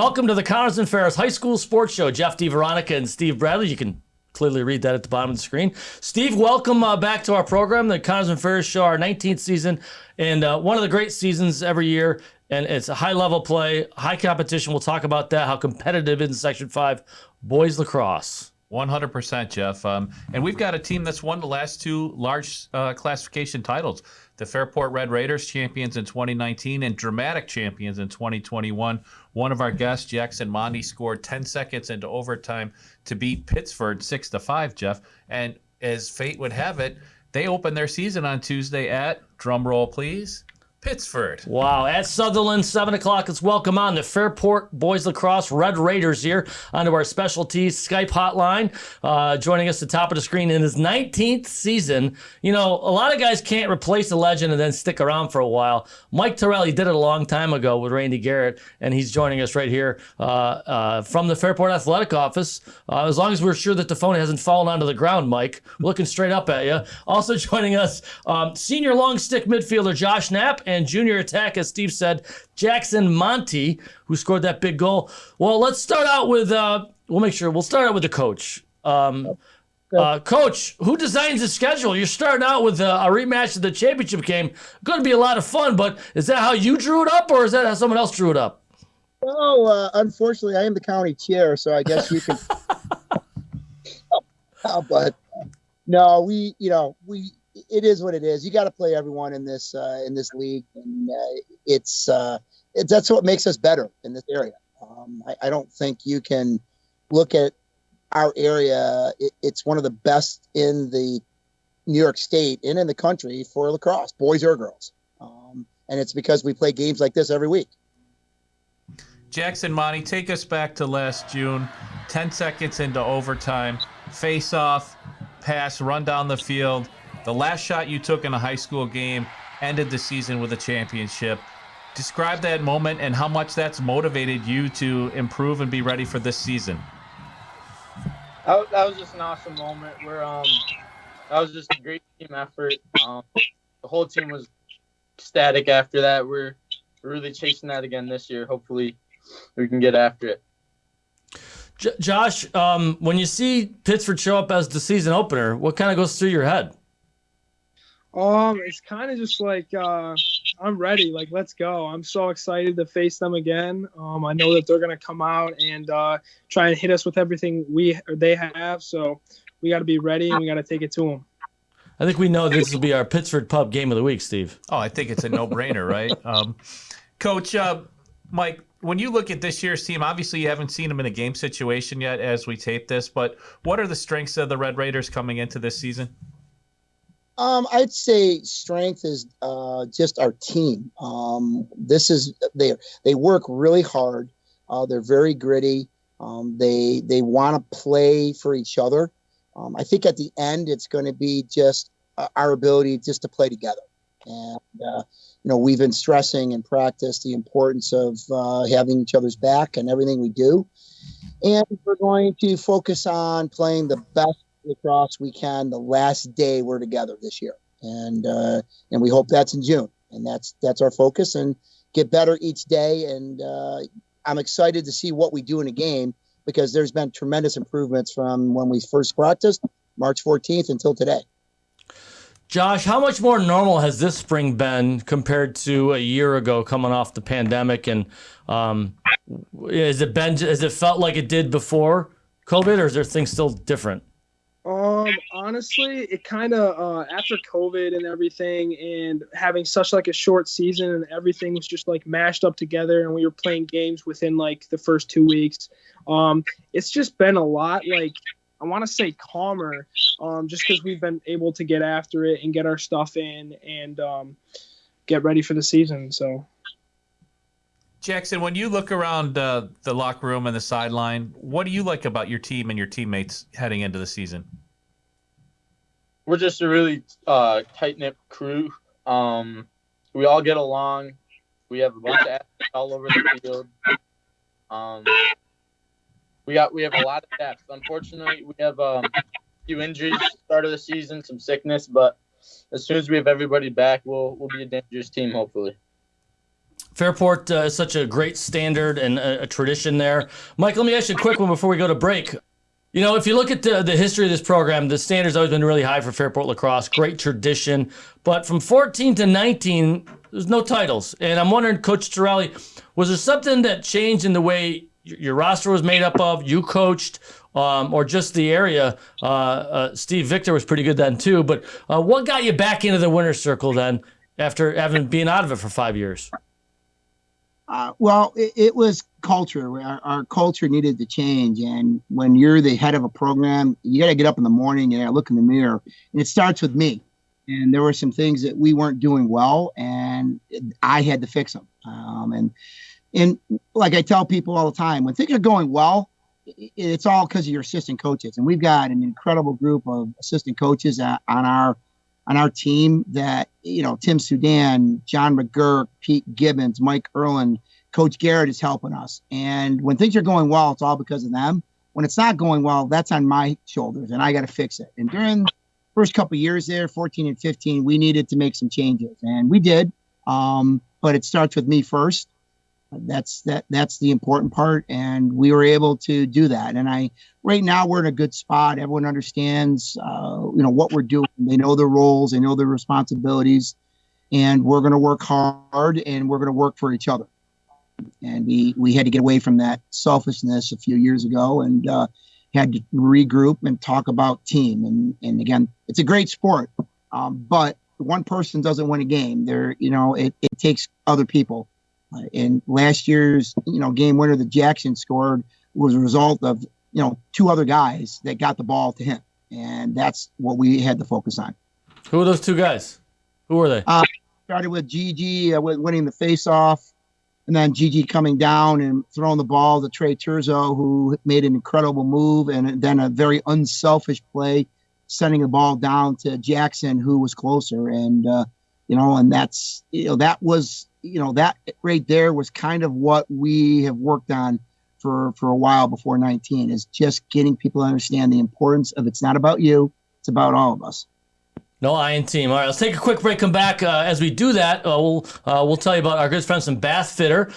Welcome to the Connors and Ferris High School Sports Show. Jeff, DiVeronica, and Steve Bradley. You can clearly read that at the bottom of the screen. Steve, welcome back to our program, the Connors and Ferris Show, our 19th season, and one of the great seasons every year. And it's a high-level play, high competition. We'll talk about that, how competitive in Section 5 boys lacrosse. 100%, Jeff. And we've got a team that's won the last two large classification titles. The Fairport Red Raiders, champions in 2019, and dramatic champions in 2021. One of our guests, Jackson Monte, scored 10 seconds into overtime to beat Pittsford 6-5, Jeff. And as fate would have it, they opened their season on Tuesday at, drum roll please, Pittsford. Wow. At Sutherland, 7 o'clock. Let's welcome on the Fairport Boys Lacrosse Red Raiders here onto our specialties Skype hotline. Joining us at the top of the screen in his 19th season. You know, a lot of guys can't replace a legend and then stick around for a while. Mike Torrelli did it a long time ago with Randy Garrett, and he's joining us right here from the Fairport Athletic Office. As long as we're sure that the phone hasn't fallen onto the ground, Mike. Looking straight up at you. Also joining us, senior long stick midfielder Josh Knapp, and junior attack, as Steve said, Jackson Monte, who scored that big goal. Well, let's start out with, we'll start out with the coach. Coach, who designs the schedule? You're starting out with a rematch of the championship game. Going to be a lot of fun, but is that how you drew it up, or is that how someone else drew it up? Well, unfortunately, I am the county chair, so I guess you can. But no, it is what it is. You got to play everyone in this league, and that's what makes us better in this area. I don't think you can look at our area. It's one of the best in the New York State and in the country for lacrosse, boys or girls, and it's because we play games like this every week. Jackson Monte, take us back to last June. 10 seconds into overtime, face off, pass, run down the field. The last shot you took in a high school game ended the season with a championship. Describe that moment and how much that's motivated you to improve and be ready for this season. That was just an awesome moment where that was just a great team effort. The whole team was ecstatic after that. We're really chasing that again this year. Hopefully we can get after it. Josh, when you see Pittsford show up as the season opener, what kind of goes through your head? It's kind of just like I'm ready. Like, let's go. I'm so excited to face them again. I know that they're gonna come out and try and hit us with everything they have. So we got to be ready and we got to take it to them. I think we know this will be our Pittsford Pub game of the week, Steve. Oh, I think it's a no-brainer, right? Coach, Mike, when you look at this year's team, obviously you haven't seen them in a game situation yet as we tape this, but what are the strengths of the Red Raiders coming into this season? I'd say strength is just our team. They work really hard. They're very gritty. They want to play for each other. I think at the end it's going to be just our ability just to play together. And we've been stressing in practice the importance of having each other's back in everything we do, and we're going to focus on playing the best lacrosse we can the last day we're together this year, and we hope that's in June, and that's our focus, and get better each day. And I'm excited to see what we do in a game, because there's been tremendous improvements from when we first practiced March 14th until today. Josh, how much more normal has this spring been compared to a year ago, coming off the pandemic, and has it felt like it did before COVID, or is there things still different? Honestly, it kind of after COVID and everything, and having such like a short season, and everything was just like mashed up together, and we were playing games within like the first 2 weeks. It's just been a lot, like, I want to say calmer, just because we've been able to get after it and get our stuff in and get ready for the season. So, Jackson, when you look around the locker room and the sideline, what do you like about your team and your teammates heading into the season? We're just a really tight-knit crew. We all get along. We have a bunch of athletes all over the field. We have a lot of depth. Unfortunately, we have a few injuries at the start of the season, some sickness, but as soon as we have everybody back, we'll be a dangerous team, hopefully. Fairport is such a great standard and a tradition there. Mike, let me ask you a quick one before we go to break. You know, if you look at the history of this program, the standard's always been really high for Fairport lacrosse, great tradition. But from 14 to 19, there's no titles. And I'm wondering, Coach Torrelli, was there something that changed in the way your roster was made up of, you coached, or just the area? Steve Victor was pretty good then too. But what got you back into the winner's circle then after having been out of it for 5 years? Well, it was culture. Our culture needed to change. And when you're the head of a program, you got to get up in the morning and look in the mirror. And it starts with me. And there were some things that we weren't doing well, and I had to fix them. And like I tell people all the time, when things are going well, it's all because of your assistant coaches. And we've got an incredible group of assistant coaches on our team that, you know, Tim Sudan, John McGurk, Pete Gibbons, Mike Erlin, Coach Garrett is helping us. And when things are going well, it's all because of them. When it's not going well, that's on my shoulders, and I got to fix it. And during the first couple of years there, 14 and 15, we needed to make some changes, and we did. But it starts with me first. That's the important part, and we were able to do that. And right now we're in a good spot. Everyone understands, what we're doing. They know their roles, they know their responsibilities, and we're going to work hard, and we're going to work for each other. And we had to get away from that selfishness a few years ago, and had to regroup and talk about team. And again, it's a great sport, but one person doesn't win a game. It takes other people. And last year's, game winner that Jackson scored was a result of, two other guys that got the ball to him. And that's what we had to focus on. Who are those two guys? Who were they? Started with Gigi winning the face-off, and then Gigi coming down and throwing the ball to Trey Turzo, who made an incredible move, and then a very unselfish play, sending the ball down to Jackson, who was closer. And, and that's, that was, that right there was kind of what we have worked on for a while before 19, is just getting people to understand the importance of, it's not about you, it's about all of us. No I in team. All right, let's take a quick break. Come back. As we do that, we'll tell you about our good friends from Bath Fitter,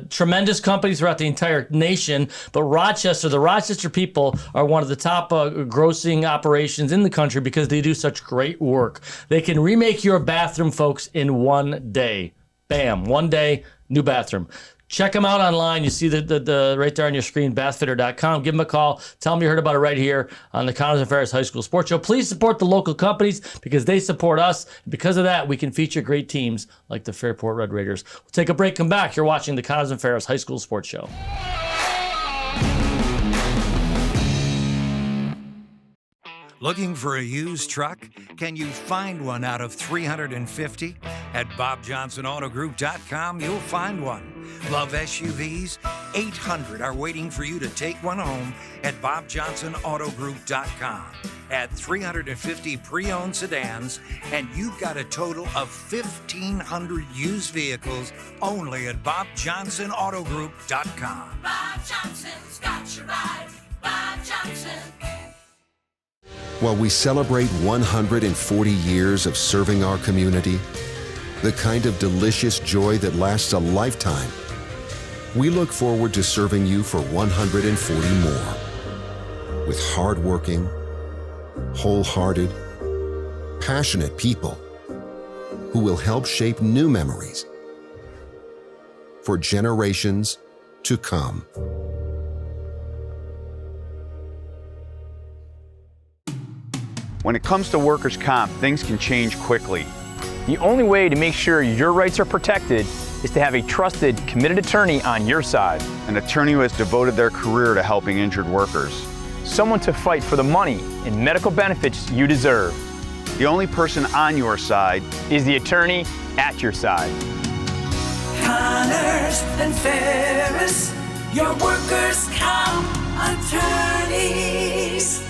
tremendous companies throughout the entire nation. But the Rochester people are one of the top grossing operations in the country because they do such great work. They can remake your bathroom, folks, in one day. Bam, one day, new bathroom. Check them out online. You see the right there on your screen, bathfitter.com. Give them a call. Tell them you heard about it right here on the Connors and Ferris High School Sports Show. Please support the local companies because they support us. Because of that, we can feature great teams like the Fairport Red Raiders. We'll take a break, come back. You're watching the Connors and Ferris High School Sports Show. Looking for a used truck? Can you find one out of 350? At BobJohnsonAutoGroup.com, you'll find one. Love SUVs? 800 are waiting for you to take one home at BobJohnsonAutoGroup.com. Add 350 pre-owned sedans, and you've got a total of 1,500 used vehicles only at BobJohnsonAutoGroup.com. Bob Johnson's got you right. Bob Johnson. While we celebrate 140 years of serving our community, the kind of delicious joy that lasts a lifetime, we look forward to serving you for 140 more. With hardworking, wholehearted, passionate people who will help shape new memories for generations to come. When it comes to workers' comp, things can change quickly. The only way to make sure your rights are protected is to have a trusted, committed attorney on your side. An attorney who has devoted their career to helping injured workers. Someone to fight for the money and medical benefits you deserve. The only person on your side is the attorney at your side. Connors and Ferris, your workers' comp attorneys.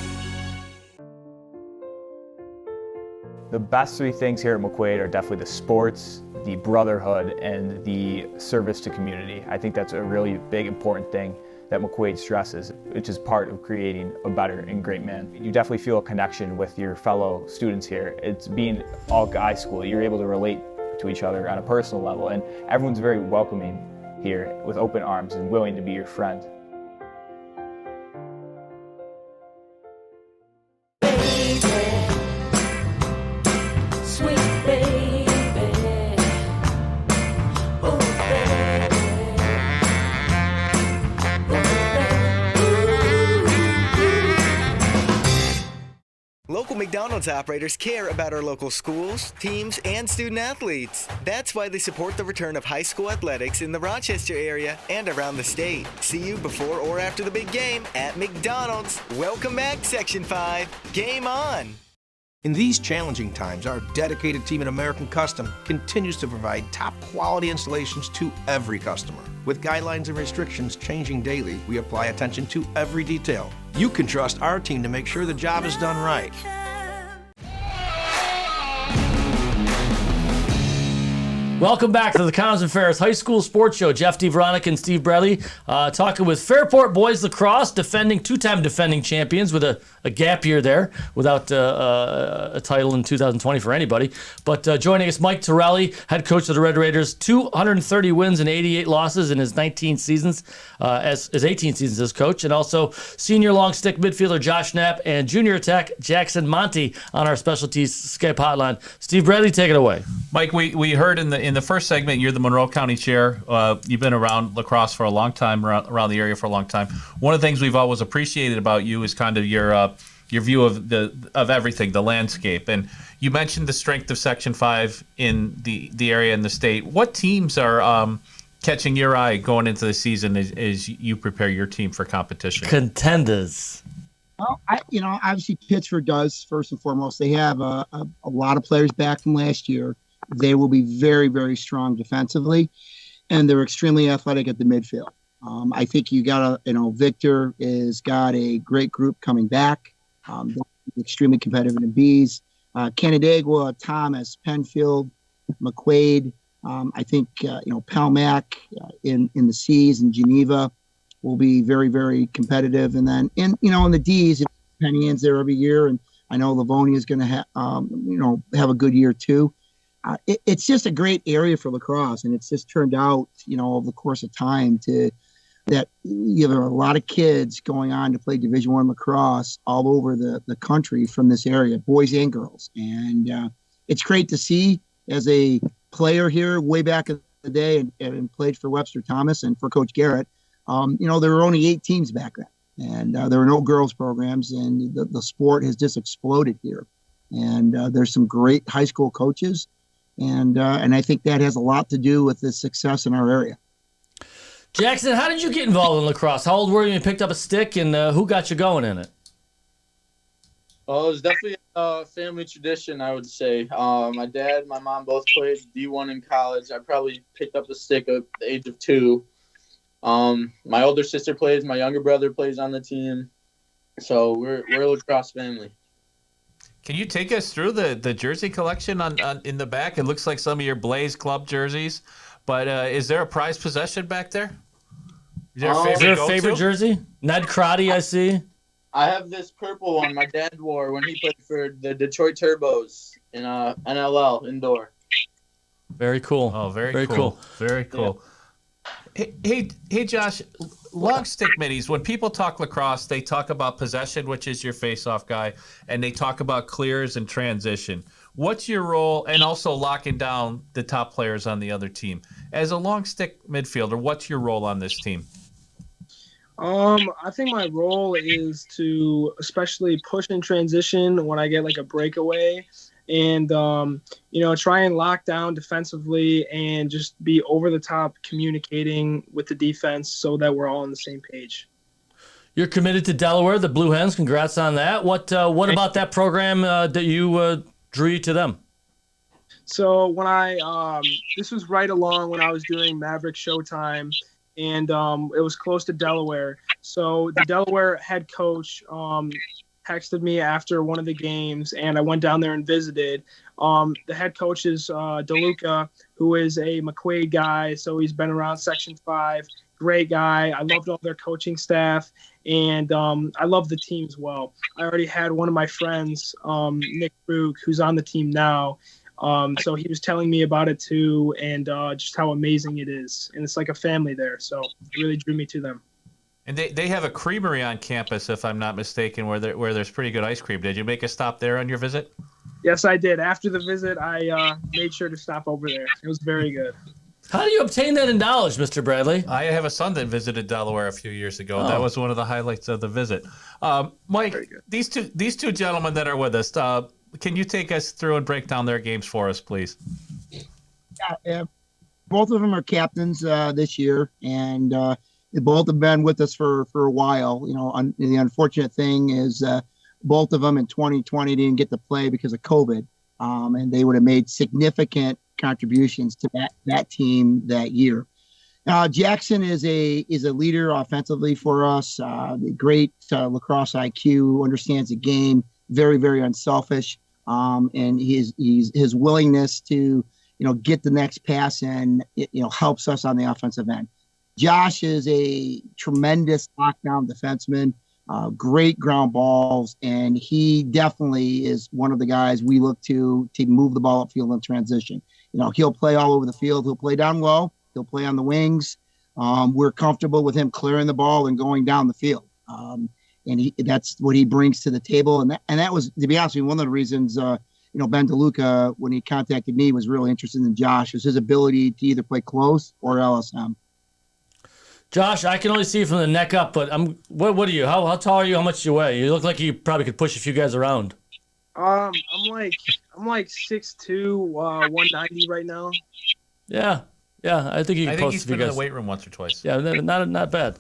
The best three things here at McQuaid are definitely the sports, the brotherhood, and the service to community. I think that's a really big, important thing that McQuaid stresses, which is part of creating a better and great man. You definitely feel a connection with your fellow students here. It's being all guy school. You're able to relate to each other on a personal level, and everyone's very welcoming here with open arms and willing to be your friend. Local McDonald's operators care about our local schools, teams, and student athletes. That's why they support the return of high school athletics in the Rochester area and around the state. See you before or after the big game at McDonald's. Welcome back, Section 5. Game on! In these challenging times, our dedicated team at American Custom continues to provide top quality installations to every customer. With guidelines and restrictions changing daily, we apply attention to every detail. You can trust our team to make sure the job is done right. Welcome back to the Collins and Ferris High School Sports Show. Jeff DiVeronica and Steve Bradley talking with Fairport Boys Lacrosse, two-time defending champions with a gap year there without a title in 2020 for anybody. But joining us, Mike Torrelli, head coach of the Red Raiders, 230 wins and 88 losses in his 18 seasons as coach, and also senior long stick midfielder Josh Knapp and junior attack Jackson Monte on our specialties Skype hotline. Steve Bradley, take it away. Mike, we heard in the first segment, you're the Monroe County chair. You've been around lacrosse for a long time, around the area for a long time. One of the things we've always appreciated about you is kind of your view of everything, the landscape. And you mentioned the strength of Section 5 in the area and the state. What teams are catching your eye going into the season as you prepare your team for competition? Contenders. Well, obviously Pittsburgh does, first and foremost. They have a lot of players back from last year. They will be very, very strong defensively, and they're extremely athletic at the midfield. I think Victor has got a great group coming back. Extremely competitive in the Bs. Canandaigua, Thomas, Penfield, McQuaid. I think Palmac in the Cs and Geneva will be very, very competitive. And then in the Ds, Penny Ann's there every year, and I know Livonia is going to have a good year too. It's just a great area for lacrosse, and it's just turned out, over the course of time that there are a lot of kids going on to play Division I lacrosse all over the country from this area, boys and girls. And it's great to see as a player here way back in the day and played for Webster Thomas and for Coach Garrett. There were only 8 teams back then, and there were no girls programs, and the sport has just exploded here. And there's some great high school coaches. And I think that has a lot to do with the success in our area. Jackson, how did you get involved in lacrosse? How old were you when you picked up a stick, and who got you going in it? Well, it was definitely a family tradition, I would say. My dad, my mom both played D1 in college. I probably picked up the stick at the age of 2. My older sister plays. My younger brother plays on the team. So we're a lacrosse family. Can you take us through the jersey collection on in the back? It looks like some of your Blaze Club jerseys, but is there a prized possession back there? Is there a favorite jersey? Ned Crotty, I see. I have this purple one my dad wore when he played for the Detroit Turbos in NLL indoor. Very cool. Oh, very cool. Very cool. Yeah. Hey, Josh, long stick middies, when people talk lacrosse, they talk about possession, which is your face-off guy, and they talk about clears and transition. What's your role, and also locking down the top players on the other team? As a long stick midfielder, what's your role on this team? I think my role is to especially push in transition when I get like a breakaway, and try and lock down defensively and just be over the top communicating with the defense so that we're all on the same page. You're committed to Delaware, the Blue Hens. Congrats on that. What about that program that you drew you to them? So when this was right along when I was doing Maverick Showtime, and it was close to Delaware. So the Delaware head coach texted me after one of the games, and I went down there and visited. The head coach is DeLuca, who is a McQuaid guy, so he's been around Section 5. Great guy. I loved all their coaching staff, and I love the team as well. I already had one of my friends, Nick Brugge, who's on the team now. So he was telling me about it too, and just how amazing it is. And it's like a family there, so it really drew me to them. And they have a creamery on campus, if I'm not mistaken, where there's pretty good ice cream. Did you make a stop there on your visit? Yes, I did. After the visit, I made sure to stop over there. It was very good. How do you obtain that in knowledge, Mr. Bradley? I have a son that visited Delaware a few years ago. Oh. That was one of the highlights of the visit. Mike, these two gentlemen that are with us, can you take us through and break down their games for us, please? Yeah, both of them are captains this year, and they both have been with us for a while. The unfortunate thing is both of them in 2020 didn't get to play because of COVID, and they would have made significant contributions to that team that year. Jackson is a leader offensively for us. Great lacrosse IQ, understands the game, very, very unselfish, and his willingness to get the next pass in, helps us on the offensive end. Josh is a tremendous lockdown defenseman, great ground balls, and he definitely is one of the guys we look to move the ball upfield in transition. He'll play all over the field. He'll play down low. He'll play on the wings. We're comfortable with him clearing the ball and going down the field. And that's what he brings to the table. And that was, to be honest with you, one of the reasons, Ben DeLuca, when he contacted me, was really interested in Josh, was his ability to either play close or LSM. Josh, I can only see you from the neck up, but what are you? How tall are you? How much do you weigh? You look like you probably could push a few guys around. I'm like 6'2", 190 right now. Yeah, I think you can post he's a few been in guys. the weight room once or twice. Yeah, not bad.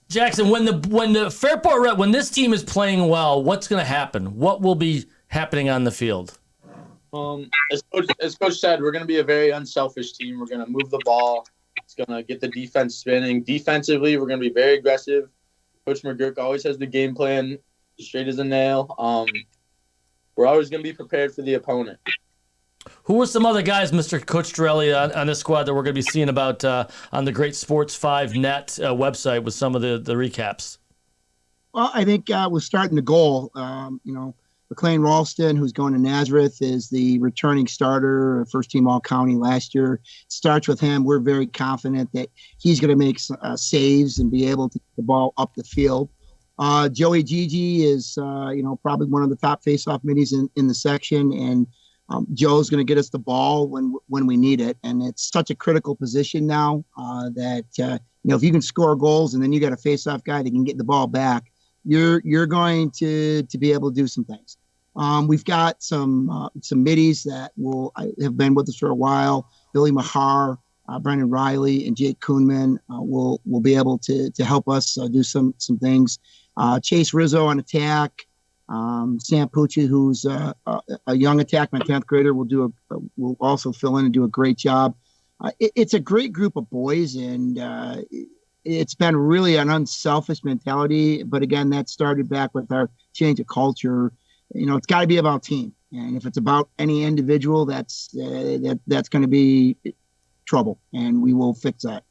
Jackson, when the Fairport Red, when this team is playing well, what's going to happen? What will be happening on the field? As Coach said, we're going to be a very unselfish team. We're going to move the ball. It's going to get the defense spinning. Defensively, we're going to be very aggressive. Coach McGurk always has the game plan straight as a nail. We're always going to be prepared for the opponent. Who are some other guys, Mr. Coach Torrelli, on this squad that we're going to be seeing about on the Great Sports 5 Net website with some of the recaps? Well, I think we're starting the goal. McLean Ralston, who's going to Nazareth, is the returning starter, first team All-County last year. Starts with him. We're very confident that he's going to make saves and be able to get the ball up the field. Joey Gigi is, probably one of the top face-off middies in the section, and Joe's going to get us the ball when we need it. And it's such a critical position now that, if you can score goals and then you got a face-off guy that can get the ball back, you're going to be able to do some things. We've got some middies that have been with us for a while. Billy Mahar, Brendan Riley, and Jake Kuhnman will be able to help us do some things. Chase Rizzo on attack. Sam Pucci, who's a young attackman, 10th grader, will also fill in and do a great job. It's a great group of boys, and it's been really an unselfish mentality. But again, that started back with our change of culture. It's got to be about team, and if it's about any individual, that's going to be trouble, and we will fix that.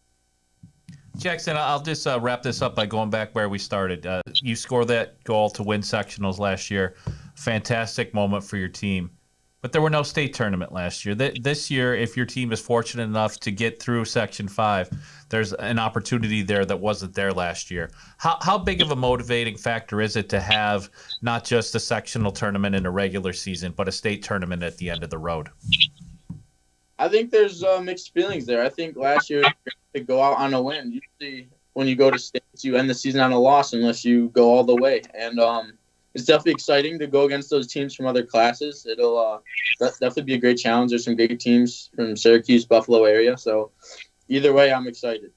Jackson, I'll just wrap this up by going back where we started. You scored that goal to win sectionals last year. Fantastic moment for your team. But there were no state tournament last year. This year, if your team is fortunate enough to get through Section 5, there's an opportunity there that wasn't there last year. How big of a motivating factor is it to have not just a sectional tournament in a regular season, but a state tournament at the end of the road? I think there's mixed feelings there. I think last year to go out on a win. Usually when you go to states, you end the season on a loss unless you go all the way. And it's definitely exciting to go against those teams from other classes. It'll definitely be a great challenge. There's some great teams from Syracuse, Buffalo area. So either way, I'm excited.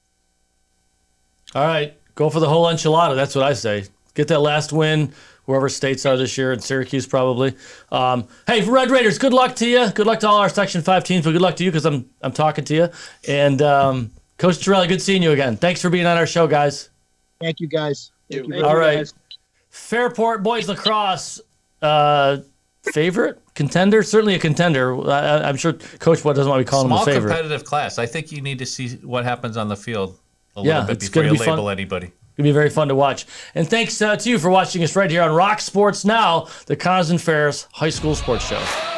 All right. Go for the whole enchilada. That's what I say. Get that last win, wherever states are this year, in Syracuse probably. Hey, Red Raiders, good luck to you. Good luck to all our Section 5 teams, but good luck to you because I'm talking to you. And Coach Torrelli, good seeing you again. Thanks for being on our show, guys. Thank you, guys. Thank you, all right. guys. Fairport boys lacrosse, favorite? Contender? Certainly a contender. I'm sure Coach doesn't want to be calling them a favorite. Small competitive class. I think you need to see what happens on the field a little bit it's before gonna you be label fun. anybody. It'll be very fun to watch. And thanks to you for watching us right here on Rock Sports Now, the Connors and Ferris High School Sports Show.